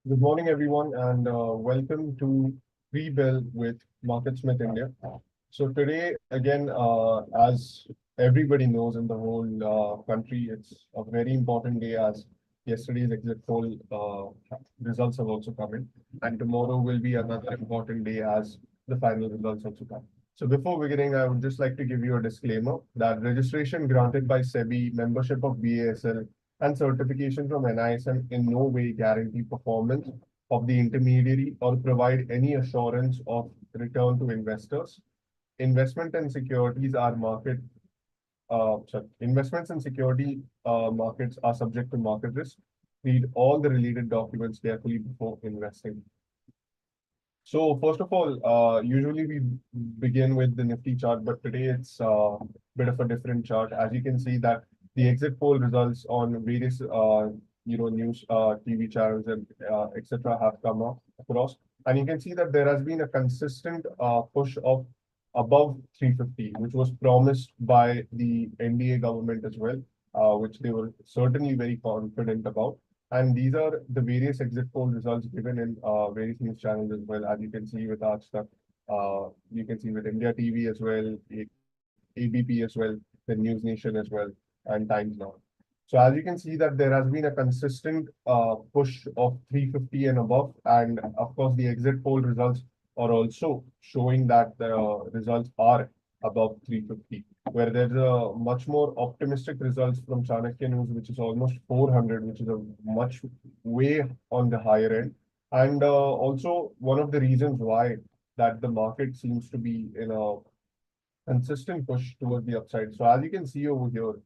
Good morning, everyone, and welcome to Pre-Bell with MarketSmith India. So today, again, as everybody knows in the whole country, it's a very important day as yesterday's exit poll results have also come in, and tomorrow will be another important day as the final results also come. So before beginning, I would just like to give you a disclaimer that registration granted by SEBI, membership of BASL, and certification from NISM in no way guarantee performance of the intermediary or provide any assurance of return to investors. Investment and securities are investments and security markets are subject to market risk. Read all the related documents carefully before investing. So first of all, usually we begin with the Nifty chart, but today it's a bit of a different chart. As you can see that the exit poll results on various news TV channels and etc. have come up across, and you can see that there has been a consistent push of above 350, which was promised by the NDA government as well, which they were certainly very confident about. And these are the various exit poll results given in various news channels as well, as you can see with our stuff. You can see with India TV as well, ABP as well, the News Nation as well, and Times Now. So as you can see that there has been a consistent push of 350 and above, and of course the exit poll results are also showing that the results are above 350, where there's a much more optimistic results from Chanakya News, which is almost 400, which is a much way on the higher end. And also one of the reasons why that the market seems to be in a consistent push towards the upside. So as you can see over here,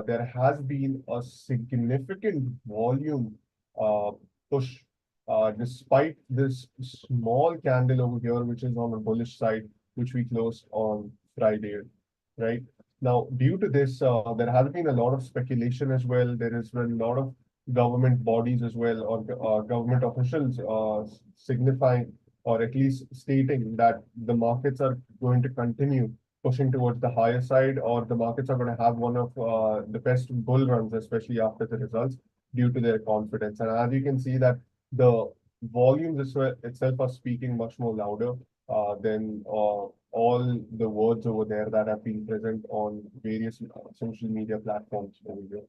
there has been a significant volume uh, push despite this small candle over here, which is on the bullish side, which we closed on Friday, right? Now, due to this, there has been a lot of speculation as well. There has been a lot of government bodies as well, or government officials signifying or at least stating that the markets are going to continue pushing towards the higher side, or the markets are going to have one of the best bull runs, especially after the results, due to their confidence. And as you can see that the volumes as well itself are speaking much more louder than all the words over there that have been present on various social media platforms over here.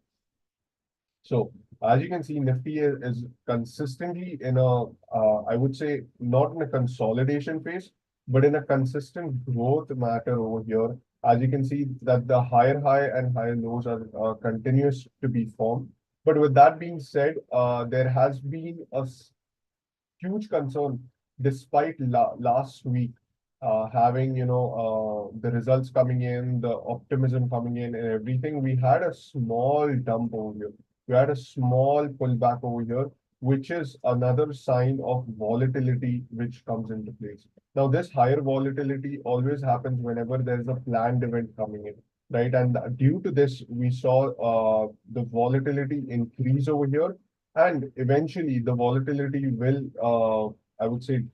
So as you can see, Nifty is consistently in a, I would say, not in a consolidation phase, but in a consistent growth matter over here. As you can see that the higher high and higher lows are continuous to be formed. But with that being said, there has been a huge concern despite last week having the results coming in, the optimism coming in, and everything. We had a small dump over here. We had a small pullback over here, which is another sign of volatility which comes into place. Now, this higher volatility always happens whenever there's a planned event coming in, right? And due to this, we saw the volatility increase over here, and eventually the volatility will, I would say,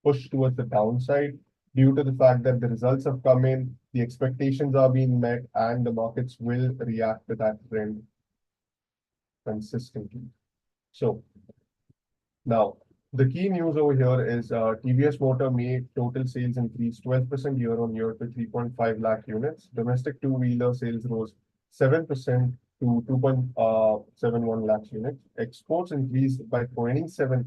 push towards the downside due to the fact that the results have come in, the expectations are being met, and the markets will react to that trend consistently. So now, the key news over here is TVS Motor May total sales increased 12% year on year to 3.5 lakh units. Domestic two-wheeler sales rose 7% to 2.71 lakhs units. Exports increased by 27%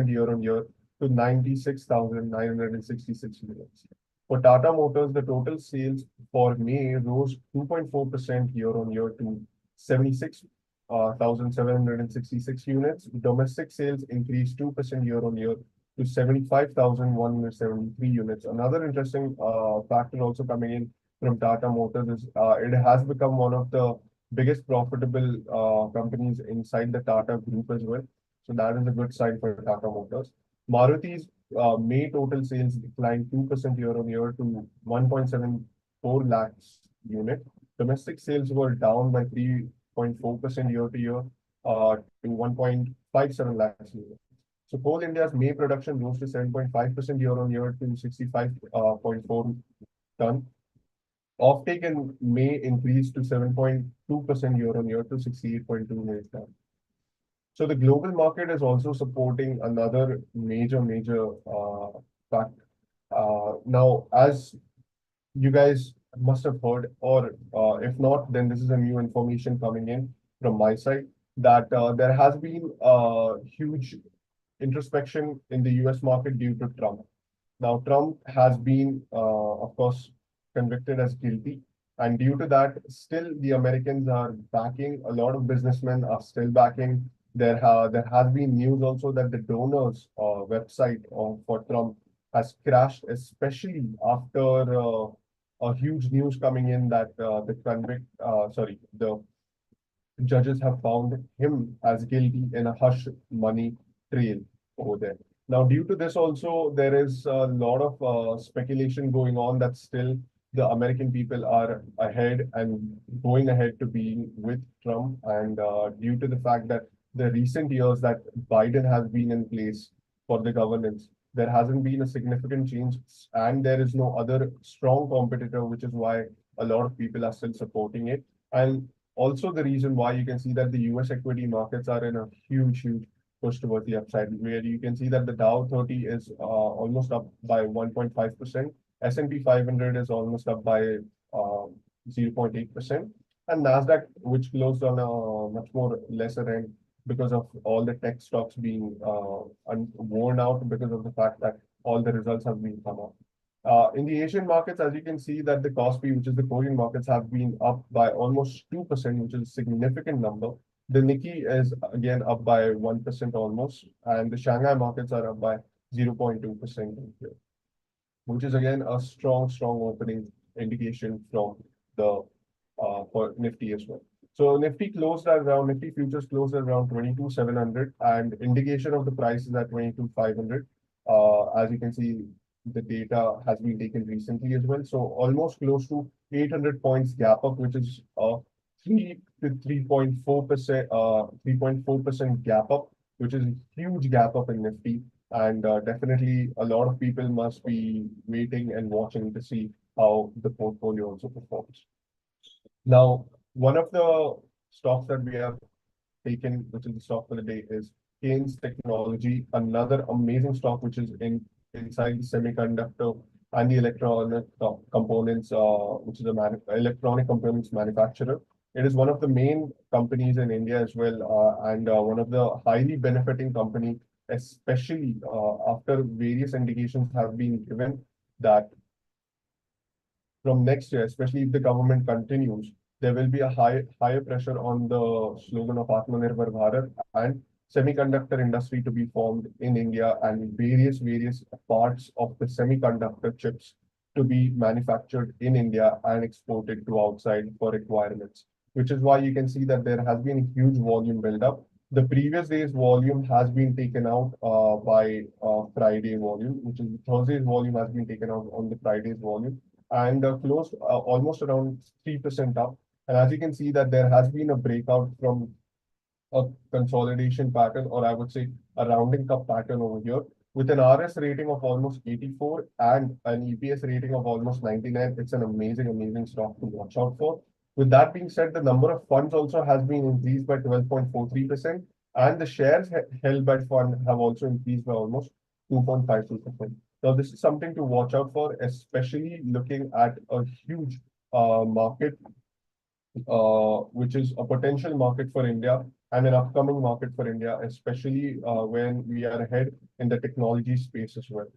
year on year to 96,966 units. For Tata Motors, the total sales for May rose 2.4% year on year to 76 1,766 units. Domestic sales increased 2% year on year to 75,173 units. Another interesting factor also coming in from Tata Motors is it has become one of the biggest profitable companies inside the Tata group as well. So that is a good sign for Tata Motors. Maruti's May total sales declined 2% year on year to 1.74 lakhs unit. Domestic sales were down by 3.4% year to year to 1.57 lakhs units. So Coal India's May production rose to 7.5% year on year to 65.4 ton. Offtake in May increased to 7.2% year on year to 68.2 million ton. So the global market is also supporting another major fact. Now, as you guys must have heard, or if not, then this is a new information coming in from my side that there has been a huge introspection in the US market due to Trump. Now, Trump has been, of course, convicted as guilty. And due to that, still the Americans are backing. A lot of businessmen are still backing. There has been news also that the donors website for Trump has crashed, especially after a huge news coming in that the judges have found him as guilty in a hush money trail over there. Now, due to this also, there is a lot of speculation going on that still the American people are ahead and going ahead to being with Trump. And due to the fact that the recent years that Biden has been in place for the governance, there hasn't been a significant change, and there is no other strong competitor, which is why a lot of people are still supporting it. And also the reason why you can see that the US equity markets are in a huge push towards the upside, where you can see that the Dow 30 is almost up by 1.5%, S&P 500 is almost up by 0.8%, and Nasdaq, which closed on a much more lesser end because of all the tech stocks being worn out because of the fact that all the results have been come up. In the Asian markets, as you can see that the Kospi, which is the Korean markets, have been up by almost 2%, which is a significant number. The Nikkei is again up by 1% almost, and the Shanghai markets are up by 0.2%, which is again a strong opening indication from the for Nifty as well. So Nifty closed at around Nifty futures closed at around 22,700, and indication of the price is at 22,500. As you can see, the data has been taken recently as well. So almost close to 800 points gap up, which is 3 to 3.4%, 3.4% gap up, which is a huge gap up in Nifty. And definitely a lot of people must be waiting and watching to see how the portfolio also performs. Now, one of the stocks that we have taken, which is the stock for the day, is Kaynes Technology, another amazing stock which is inside the semiconductor and the electronic components, which is a electronic components manufacturer. It is one of the main companies in India as well, and one of the highly benefiting company, especially after various indications have been given that from next year, especially if the government continues, there will be a higher pressure on the slogan of Atmanirbhar Bharat and semiconductor industry to be formed in India, and various parts of the semiconductor chips to be manufactured in India and exported to outside for requirements. Which is why you can see that there has been a huge volume build-up. The previous day's volume has been taken out by Friday volume, which is Thursday's volume has been taken out on the Friday's volume, and closed almost around 3% up. And as you can see that there has been a breakout from a consolidation pattern, or I would say a rounding up pattern over here, with an RS rating of almost 84 and an EPS rating of almost 99. It's an amazing stock to watch out for. With that being said, the number of funds also has been increased by 12.43%, and the shares held by fund have also increased by almost 2.52%. Now, this is something to watch out for, especially looking at a huge market, which is a potential market for India and an upcoming market for India, especially when we are ahead in the technology space as well.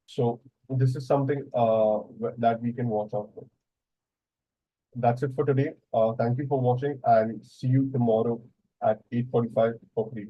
So this is something that we can watch out for. That's it for today. Thank you for watching, and see you tomorrow at 8:45 for pre